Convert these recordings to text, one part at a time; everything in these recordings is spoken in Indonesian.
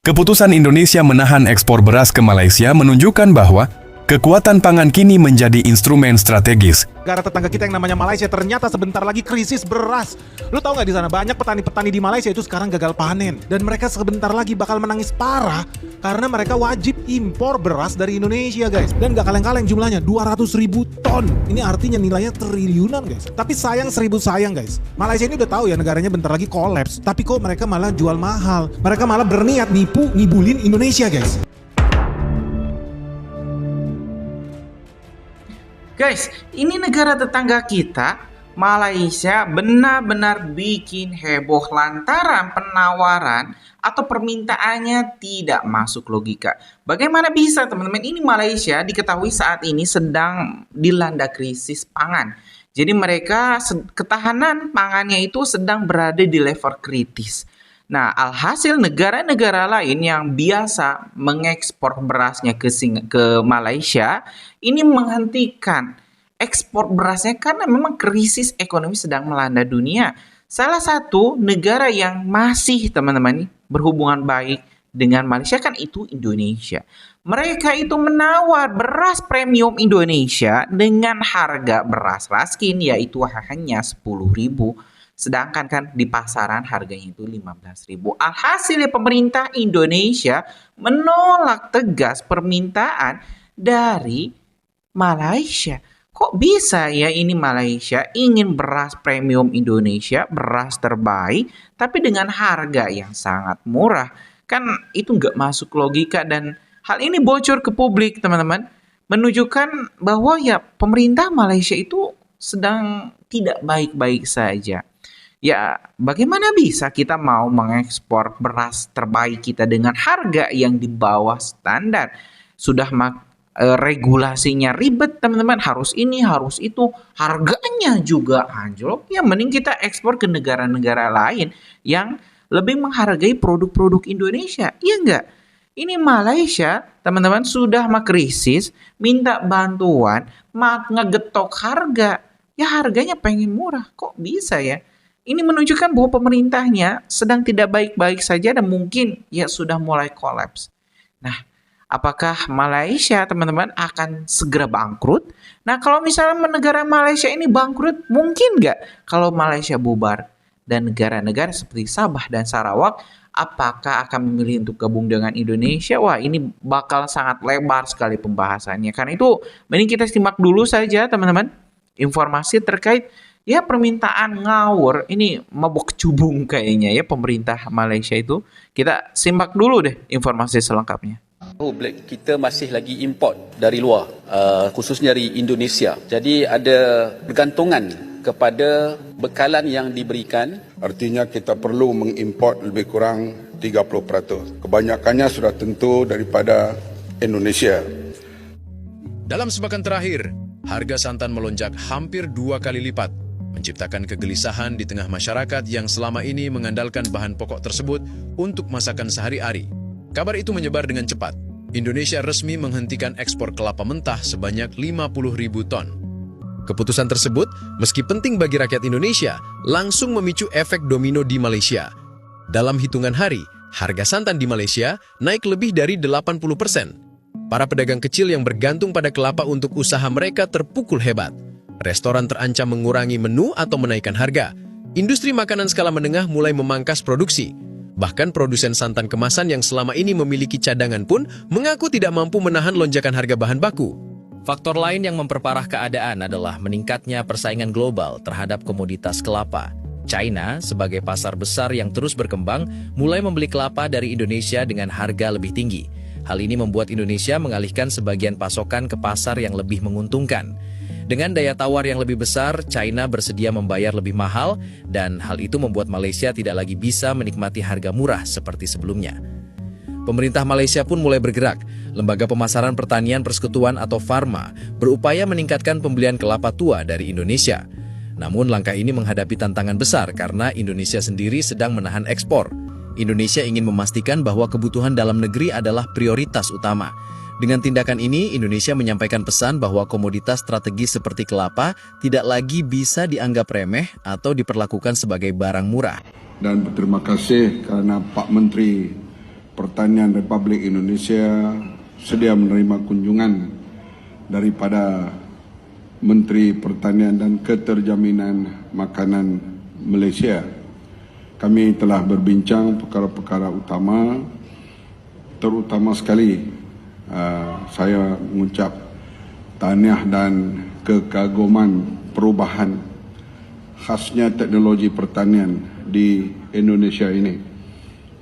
Keputusan Indonesia menahan ekspor beras ke Malaysia menunjukkan bahwa kekuatan pangan kini menjadi instrumen strategis. Negara tetangga kita yang namanya Malaysia ternyata sebentar lagi krisis beras. Lu tahu nggak di sana banyak petani-petani di Malaysia itu sekarang gagal panen dan mereka sebentar lagi bakal menangis parah karena mereka wajib impor beras dari Indonesia, guys. Dan gak kaleng-kaleng jumlahnya 200.000 ton. Ini artinya nilainya triliunan, guys. Tapi sayang guys. Malaysia ini udah tahu ya negaranya bentar lagi kolaps, tapi kok mereka malah jual mahal. Mereka malah berniat ngibulin Indonesia, guys. Guys, ini negara tetangga kita, Malaysia, benar-benar bikin heboh lantaran penawaran atau permintaannya tidak masuk logika. Bagaimana bisa, teman-teman? Ini Malaysia diketahui saat ini sedang dilanda krisis pangan. Jadi mereka ketahanan pangannya itu sedang berada di level kritis. Nah, alhasil negara-negara lain yang biasa mengekspor berasnya ke Malaysia ini menghentikan ekspor berasnya karena memang krisis ekonomi sedang melanda dunia. Salah satu negara yang masih teman-teman berhubungan baik dengan Malaysia kan itu Indonesia. Mereka itu menawar beras premium Indonesia dengan harga beras raskin yaitu hanya 10.000. Sedangkan kan di pasaran harganya itu 15.000. Alhasil pemerintah Indonesia menolak tegas permintaan dari Malaysia. Kok bisa ya ini Malaysia ingin beras premium Indonesia, beras terbaik, tapi dengan harga yang sangat murah? Kan itu nggak masuk logika dan hal ini bocor ke publik, teman-teman. Menunjukkan bahwa ya pemerintah Malaysia itu sedang tidak baik-baik saja. Ya, bagaimana bisa kita mau mengekspor beras terbaik kita dengan harga yang di bawah standar? Sudah regulasinya ribet, teman-teman. Harus ini, harus itu. Harganya juga anjlok. Ya, mending kita ekspor ke negara-negara lain yang lebih menghargai produk-produk Indonesia. Iya enggak? Ini Malaysia, teman-teman, sudah krisis, minta bantuan, ngegetok harga. Ya, harganya pengen murah. Kok bisa ya? Ini menunjukkan bahwa pemerintahnya sedang tidak baik-baik saja dan mungkin ya sudah mulai kolaps. Nah, apakah Malaysia, teman-teman, akan segera bangkrut? Nah, kalau misalnya negara Malaysia ini bangkrut, mungkin nggak kalau Malaysia bubar? Dan negara-negara seperti Sabah dan Sarawak, apakah akan memilih untuk gabung dengan Indonesia? Wah, ini bakal sangat lebar sekali pembahasannya. Karena itu, mending kita simak dulu saja, teman-teman, informasi terkait ya permintaan ngawur ini mabuk cubung kayaknya ya pemerintah Malaysia itu. Kita simak dulu deh informasi selengkapnya. Black kita masih lagi import dari luar, khususnya dari Indonesia. Jadi ada bergantungan kepada bekalan yang diberikan. Artinya kita perlu mengimport lebih kurang 30%. Kebanyakannya sudah tentu daripada Indonesia. Dalam sepekan terakhir, harga santan melonjak hampir 2 kali lipat, menciptakan kegelisahan di tengah masyarakat yang selama ini mengandalkan bahan pokok tersebut untuk masakan sehari-hari. Kabar itu menyebar dengan cepat. Indonesia resmi menghentikan ekspor kelapa mentah sebanyak 50.000 ton. Keputusan tersebut, meski penting bagi rakyat Indonesia, langsung memicu efek domino di Malaysia. Dalam hitungan hari, harga santan di Malaysia naik lebih dari 80%. Para pedagang kecil yang bergantung pada kelapa untuk usaha mereka terpukul hebat. Restoran terancam mengurangi menu atau menaikkan harga. Industri makanan skala menengah mulai memangkas produksi. Bahkan produsen santan kemasan yang selama ini memiliki cadangan pun mengaku tidak mampu menahan lonjakan harga bahan baku. Faktor lain yang memperparah keadaan adalah meningkatnya persaingan global terhadap komoditas kelapa. China, sebagai pasar besar yang terus berkembang, mulai membeli kelapa dari Indonesia dengan harga lebih tinggi. Hal ini membuat Indonesia mengalihkan sebagian pasokan ke pasar yang lebih menguntungkan. Dengan daya tawar yang lebih besar, China bersedia membayar lebih mahal dan hal itu membuat Malaysia tidak lagi bisa menikmati harga murah seperti sebelumnya. Pemerintah Malaysia pun mulai bergerak. Lembaga Pemasaran Pertanian Persekutuan atau Farma berupaya meningkatkan pembelian kelapa tua dari Indonesia. Namun langkah ini menghadapi tantangan besar karena Indonesia sendiri sedang menahan ekspor. Indonesia ingin memastikan bahwa kebutuhan dalam negeri adalah prioritas utama. Dengan tindakan ini, Indonesia menyampaikan pesan bahwa komoditas strategis seperti kelapa tidak lagi bisa dianggap remeh atau diperlakukan sebagai barang murah. Dan berterima kasih karena Pak Menteri Pertanian Republik Indonesia sedia menerima kunjungan daripada Menteri Pertanian dan Keterjaminan Makanan Malaysia. Kami telah berbincang perkara-perkara utama, terutama sekali saya mengucap tahniah dan kekaguman perubahan khasnya teknologi pertanian di Indonesia ini,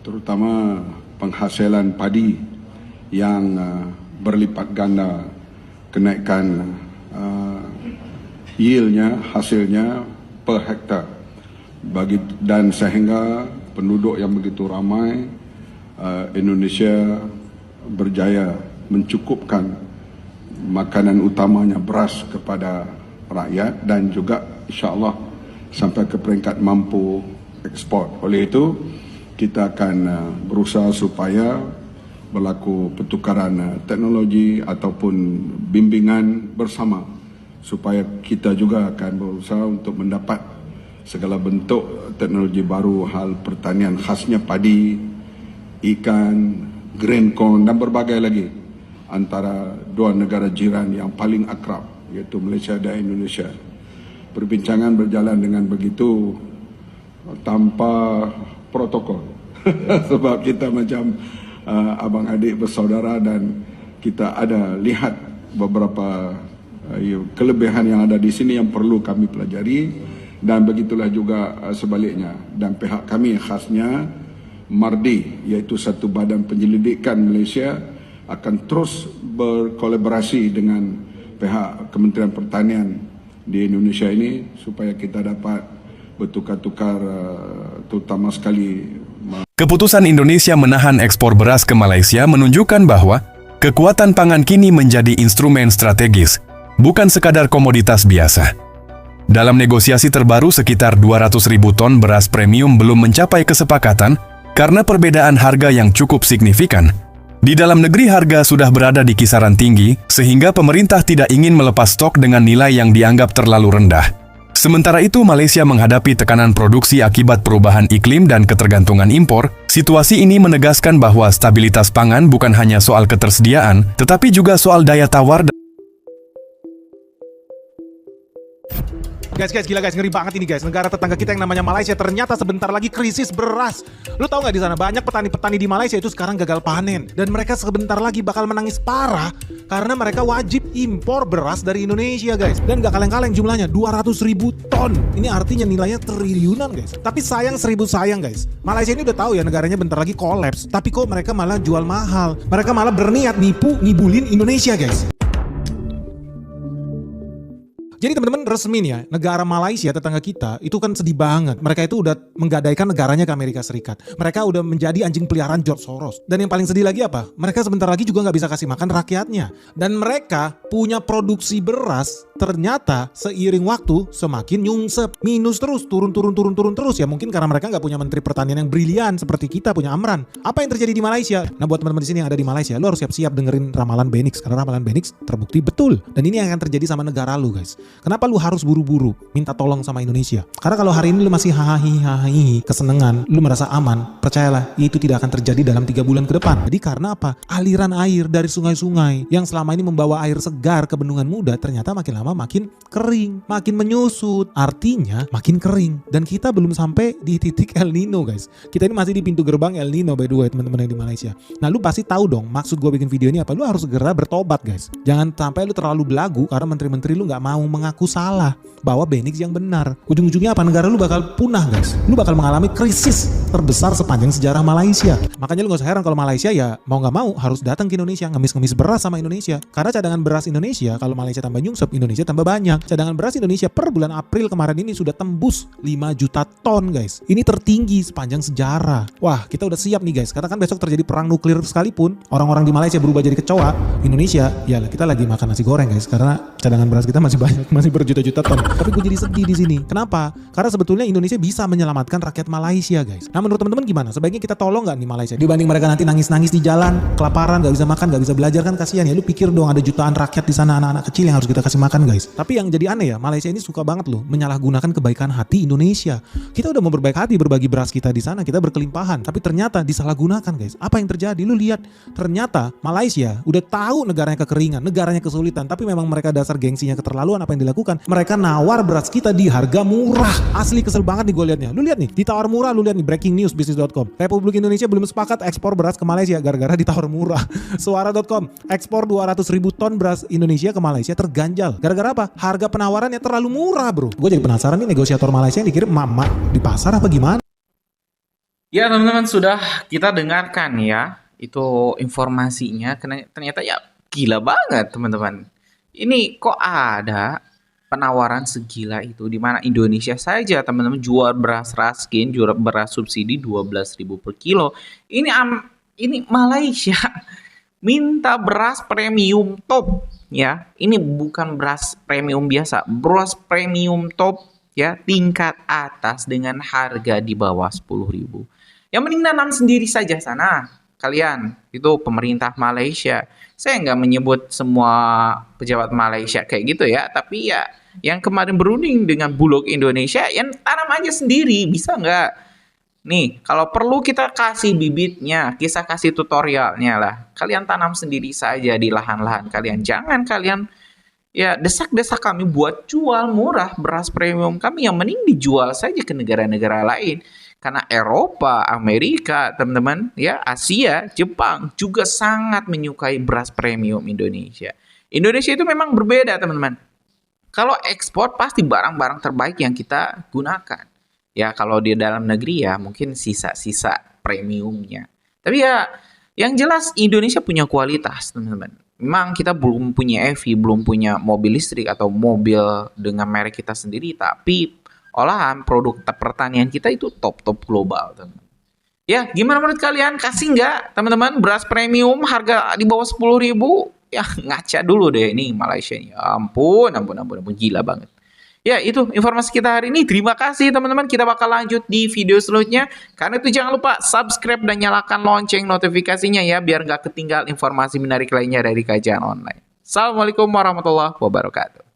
terutama penghasilan padi yang berlipat ganda, kenaikan yieldnya, hasilnya per hektar, dan sehingga penduduk yang begitu ramai Indonesia berjaya mencukupkan makanan utamanya beras kepada rakyat dan juga insya-Allah sampai ke peringkat mampu ekspor. Oleh itu kita akan berusaha supaya berlaku pertukaran teknologi ataupun bimbingan bersama, supaya kita juga akan berusaha untuk mendapat segala bentuk teknologi baru hal pertanian khasnya padi, ikan, grain corn dan berbagai lagi antara dua negara jiran yang paling akrab, iaitu Malaysia dan Indonesia. Perbincangan berjalan dengan begitu tanpa protokol sebab kita macam abang adik bersaudara dan kita ada lihat beberapa kelebihan yang ada di sini yang perlu kami pelajari, dan begitulah juga sebaliknya. Dan pihak kami khasnya MARDI, iaitu satu badan penyelidikan Malaysia, akan terus berkolaborasi dengan pihak Kementerian Pertanian di Indonesia ini supaya kita dapat bertukar-tukar, terutama sekali. Keputusan Indonesia menahan ekspor beras ke Malaysia menunjukkan bahwa kekuatan pangan kini menjadi instrumen strategis, bukan sekadar komoditas biasa. Dalam negosiasi terbaru, sekitar 200.000 ton beras premium belum mencapai kesepakatan karena perbedaan harga yang cukup signifikan. Di dalam negeri harga sudah berada di kisaran tinggi, sehingga pemerintah tidak ingin melepas stok dengan nilai yang dianggap terlalu rendah. Sementara itu, Malaysia menghadapi tekanan produksi akibat perubahan iklim dan ketergantungan impor. Situasi ini menegaskan bahwa stabilitas pangan bukan hanya soal ketersediaan, tetapi juga soal daya tawar. Guys, gila guys, ngeri banget ini guys. Negara tetangga kita yang namanya Malaysia ternyata sebentar lagi krisis beras. Lu tahu nggak di sana banyak petani-petani di Malaysia itu sekarang gagal panen, dan mereka sebentar lagi bakal menangis parah karena mereka wajib impor beras dari Indonesia guys. Dan gak kaleng-kaleng jumlahnya, 200.000 ton. Ini artinya nilainya triliunan guys. Tapi sayang guys, Malaysia ini udah tahu ya negaranya bentar lagi kolaps, tapi kok mereka malah jual mahal. Mereka malah berniat ngibulin Indonesia guys. Jadi teman-teman, resmi nih ya, negara Malaysia tetangga kita itu kan sedih banget. Mereka itu udah menggadaikan negaranya ke Amerika Serikat. Mereka udah menjadi anjing peliharaan George Soros. Dan yang paling sedih lagi apa? Mereka sebentar lagi juga gak bisa kasih makan rakyatnya. Dan mereka punya produksi beras ternyata seiring waktu semakin nyungsep. Minus terus, turun terus. Ya mungkin karena mereka gak punya menteri pertanian yang brilian seperti kita punya Amran. Apa yang terjadi di Malaysia? Nah buat teman-teman di sini yang ada di Malaysia, lo harus siap-siap dengerin ramalan Benix. Karena ramalan Benix terbukti betul. Dan ini yang akan terjadi sama negara lu guys. Kenapa lu harus buru-buru minta tolong sama Indonesia? Karena kalau hari ini lu masih hahaha kesenengan, lu merasa aman, percayalah itu tidak akan terjadi dalam 3 bulan ke depan. Jadi karena apa? Aliran air dari sungai-sungai yang selama ini membawa air segar ke bendungan muda ternyata makin lama makin kering, makin menyusut. Artinya makin kering. Dan kita belum sampai di titik El Nino guys. Kita ini masih di pintu gerbang El Nino by the way teman-teman yang di Malaysia. Nah lu pasti tahu dong maksud gue bikin video ini apa? Lu harus segera bertobat guys. Jangan sampai lu terlalu belagu karena menteri-menteri lu gak mau mengaku salah bahwa Benix yang benar. Ujung-ujungnya apa? Negara lu bakal punah guys. Lu bakal mengalami krisis terbesar sepanjang sejarah Malaysia. Makanya lu gak usah heran kalau Malaysia ya mau gak mau harus datang ke Indonesia, ngemis-ngemis beras sama Indonesia. Karena cadangan beras Indonesia kalau Malaysia tambah nyungsep, Indonesia tambah banyak. Cadangan beras Indonesia per bulan April kemarin ini sudah tembus 5 juta ton guys. Ini tertinggi sepanjang sejarah. Wah kita udah siap nih guys. Karena kan besok terjadi perang nuklir sekalipun orang-orang di Malaysia berubah jadi kecoa, Indonesia ya kita lagi makan nasi goreng guys. Karena cadangan beras kita masih banyak, masih berjuta-juta ton. Tapi gue jadi sedih di sini. Kenapa? Karena sebetulnya Indonesia bisa menyelamatkan rakyat Malaysia guys. Nah menurut teman-teman gimana? Sebaiknya kita tolong gak nih Malaysia? Dibanding mereka nanti nangis-nangis di jalan, kelaparan, gak bisa makan, gak bisa belajar, kan kasihan ya. Lu pikir dong ada jutaan rakyat di sana, anak-anak kecil yang harus kita kasih makan guys. Tapi yang jadi aneh ya, Malaysia ini suka banget loh menyalahgunakan kebaikan hati Indonesia. Kita udah mau berbaik hati berbagi beras kita di sana, kita berkelimpahan, tapi ternyata disalahgunakan guys. Apa yang terjadi? Lu lihat, ternyata Malaysia udah tahu negaranya kekeringan, negaranya kesulitan, tapi memang mereka dasar gengsinya keterlaluan. Apa yang dilakukan? Mereka nawar beras kita di harga murah. Asli kesel banget nih gue liatnya. Lu lihat nih, ditawar murah. Lu lihat nih, breaking news bisnis.com. Republik Indonesia belum sepakat ekspor beras ke Malaysia gara-gara ditawar murah. Suara.com, ekspor 200.000 ton beras Indonesia ke Malaysia terganjal. Gara-gara apa? Harga penawarannya terlalu murah bro. Gue jadi penasaran nih, negosiator Malaysia yang dikirim mama di pasar apa gimana? Ya teman-teman, sudah kita dengarkan ya itu informasinya. Ternyata ya gila banget teman-teman. Ini kok ada penawaran segila itu, di mana Indonesia saja teman-teman jual beras raskin, jual beras subsidi 12.000 per kilo. Ini Malaysia minta beras premium top ya. Ini bukan beras premium biasa, beras premium top ya, tingkat atas dengan harga di bawah 10.000. Yang mending nanam sendiri saja sana kalian, itu pemerintah Malaysia. Saya nggak menyebut semua pejabat Malaysia kayak gitu ya, tapi ya yang kemarin berunding dengan Bulog Indonesia, yang tanam aja sendiri, bisa nggak? Nih, kalau perlu kita kasih bibitnya, kita kasih tutorialnya lah. Kalian tanam sendiri saja di lahan-lahan kalian. Jangan kalian ya desak-desak kami buat jual murah beras premium kami, yang mending dijual saja ke negara-negara lain. Karena Eropa, Amerika, teman-teman, ya Asia, Jepang juga sangat menyukai beras premium Indonesia. Indonesia itu memang berbeda, teman-teman. Kalau ekspor pasti barang-barang terbaik yang kita gunakan. Ya kalau di dalam negeri ya mungkin sisa-sisa premiumnya. Tapi ya yang jelas Indonesia punya kualitas teman-teman. Memang kita belum punya EV, belum punya mobil listrik atau mobil dengan merek kita sendiri. Tapi olahan produk pertanian kita itu top-top global teman-teman. Ya gimana menurut kalian? Kasih nggak teman-teman beras premium harga di bawah 10.000? Ya ngaca dulu deh ini Malaysia ini. Ampun, gila banget. Ya itu informasi kita hari ini. Terima kasih teman-teman. Kita bakal lanjut di video selanjutnya. Karena itu jangan lupa subscribe dan nyalakan lonceng notifikasinya ya, biar nggak ketinggal informasi menarik lainnya dari Kajian Online. Assalamualaikum warahmatullahi wabarakatuh.